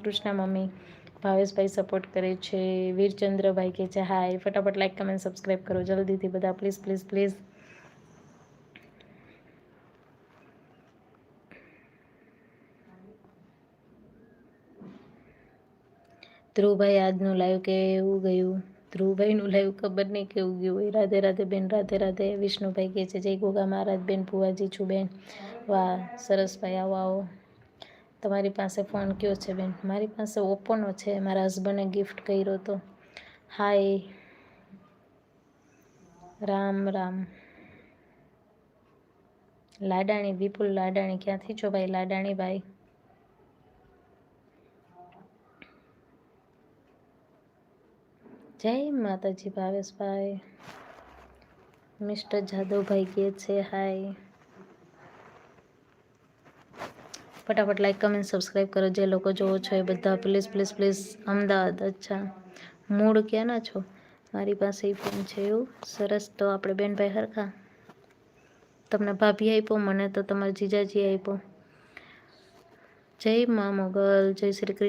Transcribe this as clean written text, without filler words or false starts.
Krishna mummy, ભાવેશભાઈ support કરે છે, વીરચંદ્રભાઈ કહે છે હાય. ફટાફટ લાઈક કમેન્ટ સબસ્ક્રાઈબ કરો જલ્દીથી બધા, પ્લીઝ પ્લીઝ પ્લીઝ. ધ્રુવભાઈ આજનું લાઈવ કેવું ગયું? ધ્રુવભાઈનું લાઈવ ખબર નહીં કેવું ગયું હોય. રાધે રાધે બેન, રાધે રાધે. વિષ્ણુભાઈ કહે છે જય ગોગા મહારાજ બેન, ફુવાજી છું બેન. વાહ સરસ ભાઈ, આવો આવો. તમારી પાસે ફોન કયો છે બેન? મારી પાસે ઓપ્પોનો છે, મારા હસબન્ડે ગિફ્ટ કર્યો હતો. હાય રામ રામ. લાડાણી, વિપુલ લાડાણી, ક્યાંથી છો ભાઈ લાડાણી ભાઈ? જય માતાજી ભાવેશભાઈ. મિસ્ટર જાદવભાઈ કહે છે હાય. ફટાફટ લાઈક કમેન્ટ સબસ્ક્રાઈબ કરો જે લોકો જોવો છો એ બધા, પ્લીઝ પ્લીઝ પ્લીઝ. અમદાવાદ, અચ્છા મૂળ ક્યાંના છો? મારી પાસે ફોન છે એવું? સરસ. તો આપણે બેનભાઈ હરખા. તમને ભાભી આપ્યો, મને તો તમારા જીજાજી આપ્યો. જય મા મોગલ, જય શ્રી કૃષ્ણ.